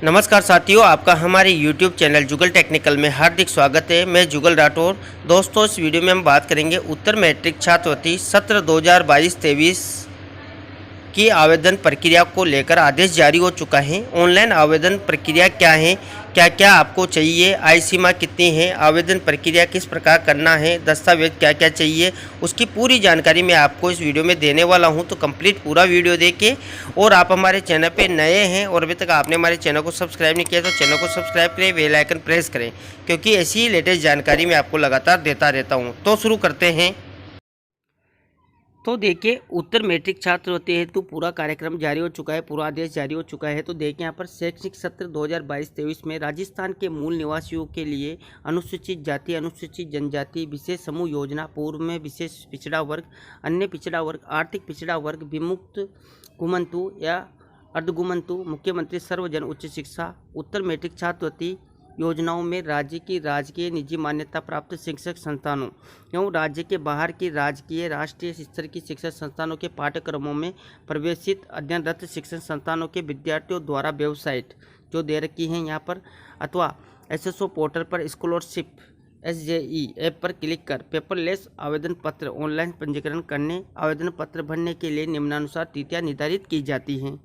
नमस्कार साथियों, आपका हमारे YouTube चैनल जुगल टेक्निकल में हार्दिक स्वागत है। मैं जुगल राठौर। दोस्तों, इस वीडियो में हम बात करेंगे उत्तर मैट्रिक छात्रवृत्ति सत्र 2022-23 की आवेदन प्रक्रिया को लेकर आदेश जारी हो चुका है। ऑनलाइन आवेदन प्रक्रिया क्या है, क्या क्या आपको चाहिए, आयु सीमा कितनी है, आवेदन प्रक्रिया किस प्रकार करना है, दस्तावेज क्या क्या चाहिए, उसकी पूरी जानकारी मैं आपको इस वीडियो में देने वाला हूं। तो कंप्लीट पूरा वीडियो देखें। और आप हमारे चैनल पे नए हैं और अभी तक आपने हमारे चैनल को सब्सक्राइब नहीं किया तो चैनल को सब्सक्राइब करें, बेल आइकन प्रेस करें, क्योंकि ऐसी ही लेटेस्ट जानकारी मैं आपको लगातार देता रहता हूँ। तो शुरू करते हैं। तो देखिए, उत्तर मैट्रिक छात्रवृत्ति हेतु पूरा कार्यक्रम जारी हो चुका है, पूरा आदेश जारी हो चुका है। तो देखिए यहाँ पर शैक्षणिक सत्र 2022-23 में राजस्थान के मूल निवासियों के लिए अनुसूचित जाति, अनुसूचित जनजाति, विशेष समूह योजना, पूर्व में विशेष पिछड़ा वर्ग, अन्य पिछड़ा वर्ग, आर्थिक पिछड़ा वर्ग, विमुक्त घुमंतु या अर्धघुमंतु, मुख्यमंत्री सर्वजन उच्च शिक्षा, उत्तर मैट्रिक छात्रवृत्ति योजनाओं में राज्य की राजकीय निजी मान्यता प्राप्त शिक्षक संस्थानों एवं राज्य के बाहर की राजकीय राष्ट्रीय स्तर की शिक्षण संस्थानों के पाठ्यक्रमों में प्रवेशित अध्ययनरत शिक्षण संस्थानों के विद्यार्थियों द्वारा वेबसाइट जो दे रखी हैं यहाँ पर अथवा एसएसओ पोर्टल पर स्कॉलरशिप SJE ऐप पर क्लिक कर पेपरलेस आवेदन पत्र ऑनलाइन पंजीकरण करने, आवेदन पत्र भरने के लिए निम्नानुसार तिथियां निर्धारित की जाती हैं।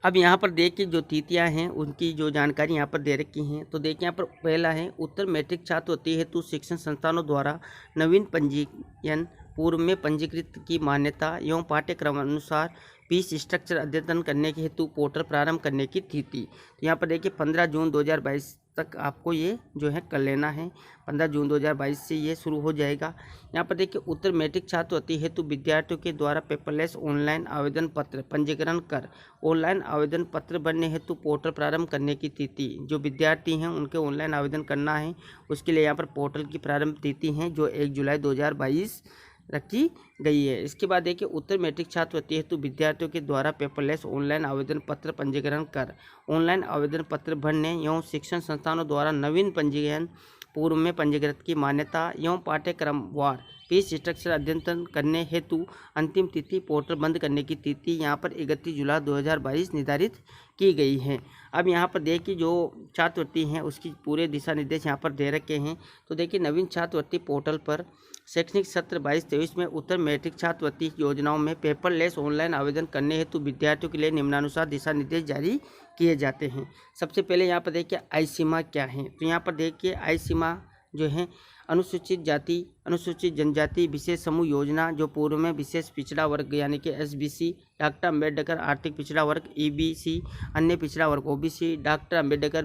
अब यहाँ पर देखिए जो तिथियां हैं उनकी जो जानकारी यहाँ पर दे रखी हैं। तो देखिए यहाँ पर पहला है उत्तर मैट्रिक छात्रवृत्ति हेतु शिक्षण संस्थानों द्वारा नवीन पंजीयन, पूर्व में पंजीकृत की मान्यता एवं पाठ्यक्रम अनुसार फीस स्ट्रक्चर अद्यतन करने के हेतु पोर्टल प्रारंभ करने की तिथि। तो यहाँ पर देखिए 15 जून 2022 तक आपको ये जो है कर लेना है। 15 जून 2022 से ये शुरू हो जाएगा। यहाँ पर देखिए उत्तर मैट्रिक छात्रवृत्ति हेतु विद्यार्थियों के द्वारा पेपरलेस ऑनलाइन आवेदन पत्र पंजीकरण कर ऑनलाइन आवेदन पत्र भरने हेतु पोर्टल प्रारंभ करने की तिथि। जो विद्यार्थी हैं उनके ऑनलाइन आवेदन करना है, उसके लिए यहाँ पर पोर्टल की प्रारंभ तिथि है जो 1 जुलाई 2022 रखी गई है। इसके बाद देखिए उत्तर मैट्रिक छात्रवृत्ति हेतु विद्यार्थियों के द्वारा पेपरलेस ऑनलाइन आवेदन पत्र पंजीकरण कर ऑनलाइन आवेदन पत्र भरने एवं शिक्षण संस्थानों द्वारा नवीन पंजीयन, पूर्व में पंजीकृत की मान्यता एवं पाठ्यक्रम वार फीस स्ट्रक्चर अद्यतन करने हेतु अंतिम तिथि पोर्टल बंद करने की तिथि यहाँ पर 31 जुलाई 2022 निर्धारित की गई है। अब यहाँ पर देखिए जो छात्रवृत्ति हैं उसकी पूरे दिशा निर्देश यहाँ पर दे रखे हैं। तो देखिए नवीन छात्रवृत्ति पोर्टल पर शैक्षणिक सत्र 22-23 में उत्तर मैट्रिक छात्रवृत्ति योजनाओं में पेपरलेस ऑनलाइन आवेदन करने हेतु विद्यार्थियों के लिए निम्नानुसार दिशा निर्देश जारी किए जाते हैं। सबसे पहले यहाँ पर देखिए आयु सीमा क्या है। तो यहाँ पर देखिए आयु सीमा जो है अनुसूचित जाति, अनुसूचित जनजाति, विशेष समूह योजना जो पूर्व में विशेष पिछड़ा वर्ग यानी कि SBC, डॉक्टर अम्बेडकर आर्थिक पिछड़ा वर्ग EBC, अन्य पिछड़ा वर्ग OBC, डॉक्टर अम्बेडकर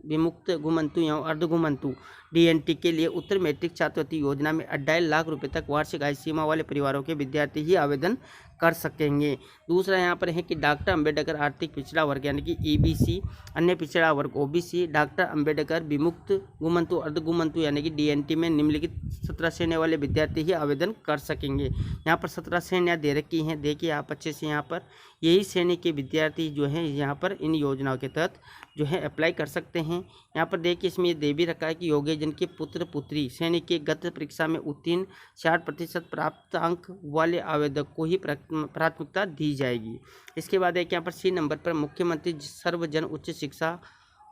विमुक्त घुमंतु एवं अर्धघुमंतु DNT के लिए उत्तर मैट्रिक छात्रवृत्ति योजना में 2.5 लाख रुपए तक वार्षिक आय सीमा वाले परिवारों के विद्यार्थी ही आवेदन कर सकेंगे। दूसरा यहाँ पर है कि डॉक्टर अम्बेडकर आर्थिक पिछड़ा वर्ग यानी कि EBC, अन्य पिछड़ा वर्ग OBC, डॉक्टर अम्बेडकर विमुक्त घुमंतु अर्धघुमंतु यानी कि DNT में निम्नलिखित 17 श्रेणी वाले विद्यार्थी ही आवेदन कर सकेंगे। यहाँ पर 17 श्रेणियाँ दे रखी हैं, देखिए आप अच्छे से यहाँ पर यही श्रेणी के विद्यार्थी जो हैं यहाँ पर इन योजनाओं के तहत जो है अप्लाई कर सकते हैं। यहाँ पर देखिए इसमें ये दे भी रखा है कि योग्यजन के पुत्र पुत्री श्रेणी के गत परीक्षा में उत्तीर्ण 60% प्राप्त अंक वाले आवेदक को ही प्राथमिकता दी जाएगी। इसके बाद एक यहाँ पर C नंबर पर मुख्यमंत्री सर्वजन उच्च शिक्षा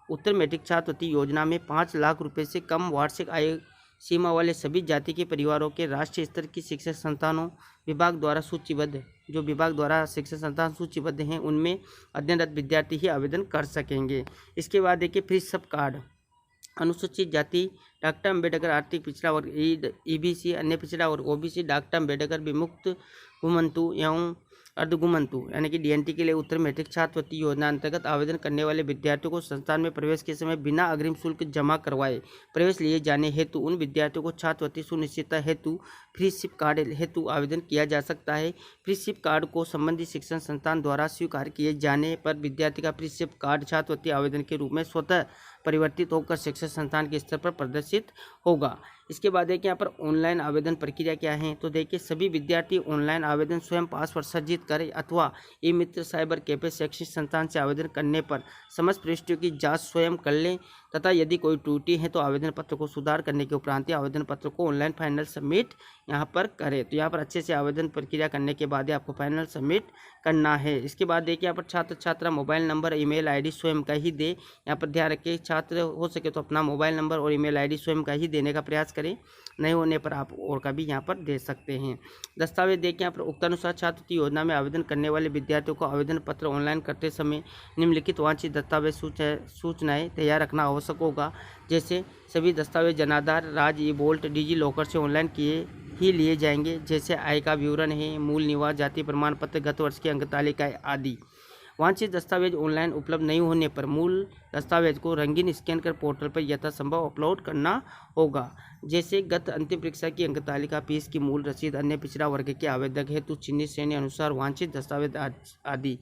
उत्तर मैट्रिक छात्रवृत्ति योजना में 5 लाख रुपए से कम वार्षिक आय सीमा वाले सभी जाति के परिवारों के राष्ट्रीय स्तर की शिक्षण संस्थानों विभाग द्वारा सूचीबद्ध, जो विभाग द्वारा शिक्षण संस्थान सूचीबद्ध हैं उनमें अध्ययनरत विद्यार्थी ही आवेदन कर सकेंगे। इसके बाद देखिए फ्री सब कार्ड अनुसूचित जाति डॉक्टर अम्बेडकर आर्थिक पिछड़ा वर्ग EBC, अन्य पिछड़ा वर्ग OBC, डॉक्टर अम्बेडकर विमुक्त घुमंतु एवं अर्धघुमंतु यानी कि DNT के लिए उत्तर मैट्रिक छात्रवृत्ति योजना अंतर्गत आवेदन करने वाले विद्यार्थियों को संस्थान में प्रवेश के समय बिना अग्रिम शुल्क जमा करवाए प्रवेश लिए जाने हेतु उन विद्यार्थियों को छात्रवृत्ति सुनिश्चितता हेतु फ्री शिप कार्ड हेतु आवेदन किया जा सकता है। फ्री शिप कार्ड को संबंधित शिक्षण संस्थान द्वारा स्वीकार किए जाने पर विद्यार्थी का फ्री शिप कार्ड छात्रवृत्ति आवेदन के रूप में स्वतः परिवर्तित होकर शिक्षण संस्थान के स्तर पर प्रदर्शित होगा। इसके बाद देखिए यहाँ पर ऑनलाइन आवेदन प्रक्रिया क्या है। तो देखिए सभी विद्यार्थी ऑनलाइन आवेदन स्वयं पासवर्ड सर्जित करें अथवा ई मित्र साइबर कैफे शैक्षणिक संस्थान से आवेदन करने पर समस्त प्रविष्टियों की जांच स्वयं कर लें तथा यदि कोई त्रुटि है तो आवेदन पत्र को सुधार करने के उपरांत ही आवेदन पत्र को ऑनलाइन फाइनल सबमिट यहाँ पर करें। तो यहाँ पर अच्छे से आवेदन प्रक्रिया करने के बाद ही आपको फाइनल सबमिट करना है। इसके बाद देखिए यहाँ पर छात्र छात्रा मोबाइल नंबर ईमेल आईडी स्वयं का ही दे। यहाँ पर ध्यान रखिए छात्र हो सके तो अपना मोबाइल नंबर और ईमेल आईडी स्वयं का ही देने का प्रयास करें, नहीं होने पर आप और का भी यहाँ पर दे सकते हैं। दस्तावेज देखिए यहाँ पर उक्तानुसार छात्रवृत्ति योजना में आवेदन करने वाले विद्यार्थियों को आवेदन पत्र ऑनलाइन करते समय निम्नलिखित वांछित दस्तावेज सूचनाएं तैयार रखना आवश्यक होगा। जैसे सभी दस्तावेज जनाधार, राज्य ई बोल्ट, डिजी लॉकर से ऑनलाइन किए ही लिए जाएंगे। जैसे आय का विवरण है, मूल निवास, जाति प्रमाण पत्र, गत वर्ष की अंक तालिकाएं आदि। वांछित दस्तावेज ऑनलाइन उपलब्ध नहीं होने पर मूल दस्तावेज को रंगीन स्कैन कर पोर्टल पर यथासंभव अपलोड करना होगा। जैसे गत अंतिम परीक्षा की अंक तालिका, फीस की मूल रसीद, अन्य पिछड़ा वर्ग के आवेदक हेतु चिन्हित श्रेणी अनुसार वांछित दस्तावेज आदि।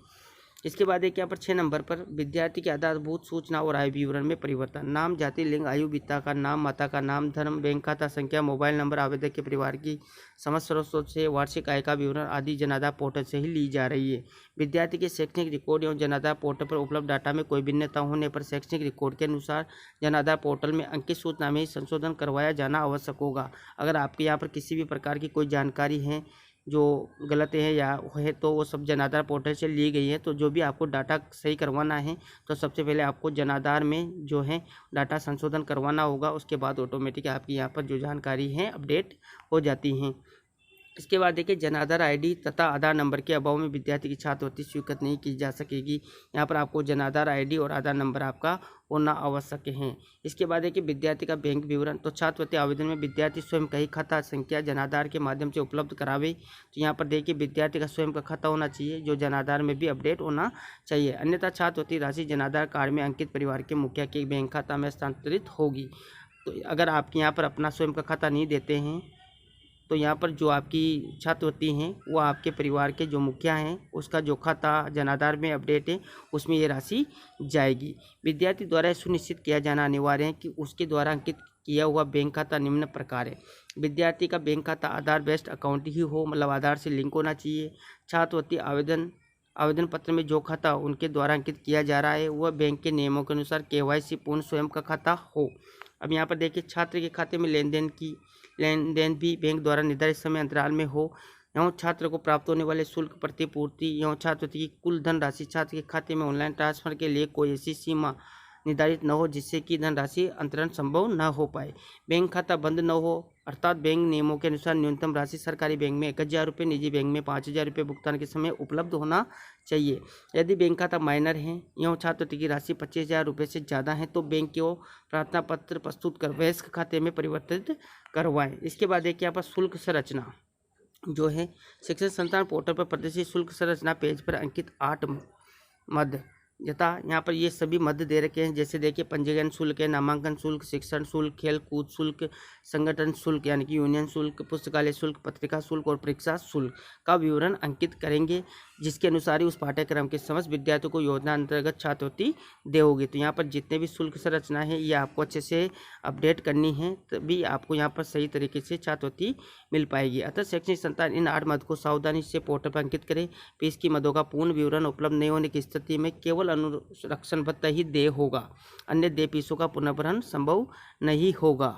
इसके बाद एक यहाँ पर 6 नंबर पर विद्यार्थी के आधारभूत सूचना और आय विवरण में परिवर्तन। नाम, जाति, लिंग, आयु, पिता का नाम, माता का नाम, धर्म, बैंक खाता संख्या, मोबाइल नंबर, आवेदक के परिवार की समस्त स्रोतों से वार्षिक आय का विवरण आदि जनाधार पोर्टल से ही ली जा रही है। विद्यार्थी के शैक्षणिक रिकॉर्ड एवं जनाधार पोर्टल पर उपलब्ध डाटा में कोई भिन्नता होने पर शैक्षणिक रिकॉर्ड के अनुसार जनाधार पोर्टल में अंकित सूचना में ही संशोधन करवाया जाना आवश्यक होगा। अगर आपके यहाँ पर किसी भी प्रकार की कोई जानकारी है जो गलत है या है तो वो सब जनाधार पोर्टल से ली गई है। तो जो भी आपको डाटा सही करवाना है तो सबसे पहले आपको जनाधार में जो है डाटा संशोधन करवाना होगा। उसके बाद ऑटोमेटिक आपकी यहाँ पर जो जानकारी है अपडेट हो जाती हैं। इसके बाद देखिए जनाधार आईडी तथा आधार नंबर के अभाव में विद्यार्थी की छात्रवृत्ति स्वीकृत नहीं की जा सकेगी। यहाँ पर आपको जनाधार आईडी और आधार नंबर आपका होना आवश्यक है। इसके बाद देखिए विद्यार्थी का बैंक विवरण। तो छात्रवृत्ति आवेदन में विद्यार्थी स्वयं का ही खाता संख्या जनाधार के माध्यम से उपलब्ध करावे। तो यहाँ पर देखिए विद्यार्थी का स्वयं का खाता होना चाहिए जो जनाधार में भी अपडेट होना चाहिए, अन्यथा छात्रवृत्ति राशि जनाधार कार्ड में अंकित परिवार के मुखिया के बैंक खाता में हस्तांतरित होगी। तो अगर आपके यहाँ पर अपना स्वयं का खाता नहीं देते हैं तो यहाँ पर जो आपकी छात्रवृत्ति हैं वो आपके परिवार के जो मुखिया हैं उसका जो खाता जनाधार में अपडेट है उसमें ये राशि जाएगी। विद्यार्थी द्वारा सुनिश्चित किया जाना अनिवार्य है कि उसके द्वारा अंकित किया हुआ बैंक खाता निम्न प्रकार है। विद्यार्थी का बैंक खाता आधार बेस्ड अकाउंट ही हो, मतलब आधार से लिंक होना चाहिए। छात्रवृत्ति आवेदन पत्र में जो खाता उनके द्वारा अंकित किया जा रहा है वह बैंक के नियमों के अनुसार KYC पूर्ण स्वयं का खाता हो। अब यहाँ पर देखिए छात्र के खाते में लेन देन भी बैंक द्वारा निर्धारित समय अंतराल में हो। एवं छात्र को प्राप्त होने वाले शुल्क प्रतिपूर्ति एवं छात्रवृत्ति की कुल धनराशि छात्र के खाते में ऑनलाइन ट्रांसफर के लिए कोई ऐसी सीमा निर्धारित न हो जिससे कि धनराशि अंतरण संभव न हो पाए। बैंक खाता बंद न हो, अर्थात बैंक नियमों के अनुसार न्यूनतम राशि सरकारी बैंक में 1000 रुपये, निजी बैंक में 5000 रुपये भुगतान के समय उपलब्ध होना चाहिए। यदि बैंक खाता माइनर है एवं छात्रवृत्ति की राशि 25000 रुपये से ज़्यादा है तो बैंक को प्रार्थना पत्र प्रस्तुत कर वयस्क खाते में परिवर्तित करवाएं। इसके बाद देखिए यहाँ पर शुल्क संरचना जो है शिक्षण संस्थान पोर्टल पर प्रदर्शित शुल्क संरचना पेज पर अंकित 8 मद यथा यहाँ पर ये सभी मद दे रखे हैं। जैसे देखिए पंजीकरण शुल्क है, नामांकन शुल्क, शिक्षण शुल्क, खेल कूद शुल्क, संगठन शुल्क यानी कि यूनियन शुल्क, पुस्तकालय शुल्क, पत्रिका शुल्क और परीक्षा शुल्क का विवरण अंकित करेंगे, जिसके अनुसार ही उस पाठ्यक्रम के समस्त विद्यार्थियों को योजना अंतर्गत छात्रवृत्ति दे होगी। तो यहाँ पर जितने भी शुल्क संरचना है ये आपको अच्छे से अपडेट करनी है, तभी आपको यहाँ पर सही तरीके से छात्रवृत्ति मिल पाएगी। अतः शैक्षणिक संस्थान इन 8 मद को सावधानी से पोर्टल पर अंकित करें। फीस की मदों का पूर्ण विवरण उपलब्ध नहीं होने की स्थिति में केवल अनुरक्षण भत्ता ही देय होगा, अन्य देय फीसों का पुनर्भरण संभव नहीं होगा।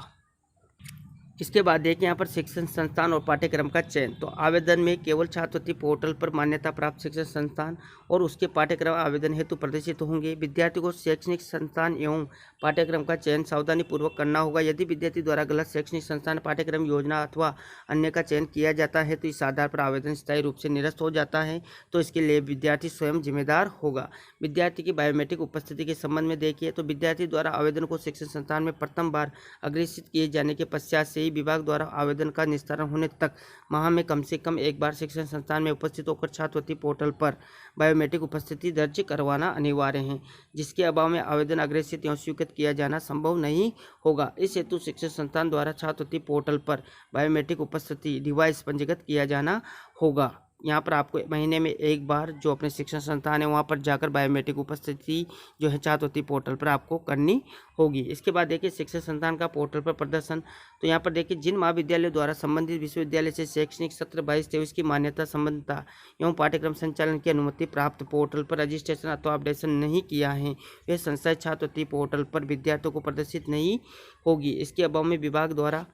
इसके बाद देखिए यहाँ पर शिक्षण संस्थान और पाठ्यक्रम का चयन। तो आवेदन में केवल छात्रवृत्ति पोर्टल पर मान्यता प्राप्त शिक्षण संस्थान और उसके पाठ्यक्रम आवेदन हेतु प्रदर्शित होंगे। विद्यार्थी को शैक्षणिक संस्थान एवं पाठ्यक्रम का चयन सावधानी पूर्वक करना होगा। यदि विद्यार्थी द्वारा गलत शैक्षणिक संस्थान, पाठ्यक्रम, योजना अथवा अन्य का चयन किया जाता है तो इस आधार पर आवेदन स्थायी रूप से निरस्त हो जाता है, तो इसके लिए विद्यार्थी स्वयं जिम्मेदार होगा। विद्यार्थी की बायोमेट्रिक उपस्थिति के संबंध में देखिए तो विद्यार्थी द्वारा आवेदन को शिक्षण संस्थान में प्रथम बार अग्रेषित किए जाने के पश्चात से ही विभाग द्वारा आवेदन का निस्तारण होने तक माह में कम से कम एक बार शिक्षण संस्थान में उपस्थित होकर छात्रवृत्ति पोर्टल पर बायोमेट्रिक उपस्थिति दर्ज करवाना अनिवार्य है, जिसके अभाव में आवेदन अग्रेषित एवं स्वीकृत किया जाना संभव नहीं होगा। इस हेतु शिक्षण संस्थान द्वारा छात्रवृत्ति पोर्टल पर बायोमेट्रिक उपस्थिति डिवाइस पंजीकृत किया जाना होगा। यहाँ पर आपको महीने में एक बार जो अपने शिक्षण संस्थान है वहाँ पर जाकर बायोमेट्रिक उपस्थिति जो है छात्रवृत्ति पोर्टल पर आपको करनी होगी। इसके बाद देखिए शिक्षण संस्थान का पोर्टल पर प्रदर्शन। तो यहाँ पर देखिए जिन महाविद्यालयों द्वारा संबंधित विश्वविद्यालय से शैक्षणिक सत्र 22-23 की मान्यता संबंधता एवं पाठ्यक्रम संचालन की अनुमति प्राप्त पोर्टल पर रजिस्ट्रेशन अथवा अपडेशन नहीं किया है वे संस्थाएं छात्रवृत्ति पोर्टल पर विद्यार्थियों को प्रदर्शित नहीं होगी। इसके अभाव में विभाग द्वारा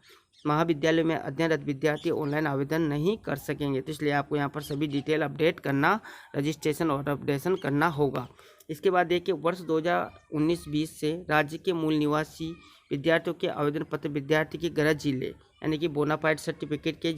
महाविद्यालय में अध्ययनरत विद्यार्थी ऑनलाइन आवेदन नहीं कर सकेंगे। तो इसलिए आपको यहाँ पर सभी डिटेल अपडेट करना, रजिस्ट्रेशन और अपडेशन करना होगा। इसके बाद देखिए वर्ष 2019-20 से राज्य के मूल निवासी विद्यार्थियों के आवेदन पत्र विद्यार्थी की गृह जिले यानी कि बोनाफाइड सर्टिफिकेट के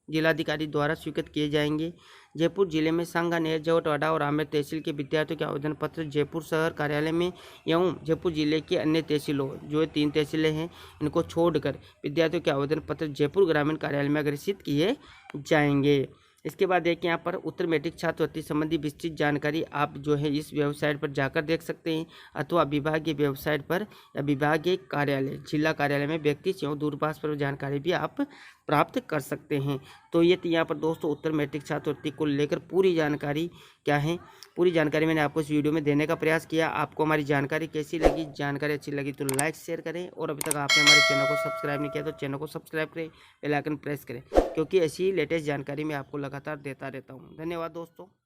जिलाधिकारी द्वारा स्वीकृत किए जाएंगे। जयपुर जिले में सांगानेर, जौटवाड़ा और आमेर तहसील के विद्यार्थियों के आवेदन पत्र जयपुर शहर कार्यालय में एवं जयपुर जिले के अन्य तहसीलों जो 3 तहसीलें हैं इनको छोड़कर विद्यार्थियों के आवेदन पत्र जयपुर ग्रामीण कार्यालय में अग्रेषित किए जाएंगे। इसके बाद देखिए यहाँ पर उत्तर मैट्रिक छात्रवृत्ति संबंधी विस्तृत जानकारी आप जो है इस वेबसाइट पर जाकर देख सकते हैं अथवा विभागीय वेबसाइट पर या विभागीय कार्यालय जिला कार्यालय में व्यक्ति एवं दूरभाष पर जानकारी भी आप प्राप्त कर सकते हैं। तो ये यहाँ पर दोस्तों उत्तर मैट्रिक छात्रवृत्ति को लेकर पूरी जानकारी क्या है, पूरी जानकारी मैंने आपको इस वीडियो में देने का प्रयास किया। आपको हमारी जानकारी कैसी लगी, जानकारी अच्छी लगी तो लाइक शेयर करें और अभी तक आपने हमारे चैनल को सब्सक्राइब नहीं किया तो चैनल को सब्सक्राइब करें, बेल आइकन प्रेस करें क्योंकि ऐसी लेटेस्ट जानकारी मैं आपको लगातार देता रहता हूँ। धन्यवाद दोस्तों।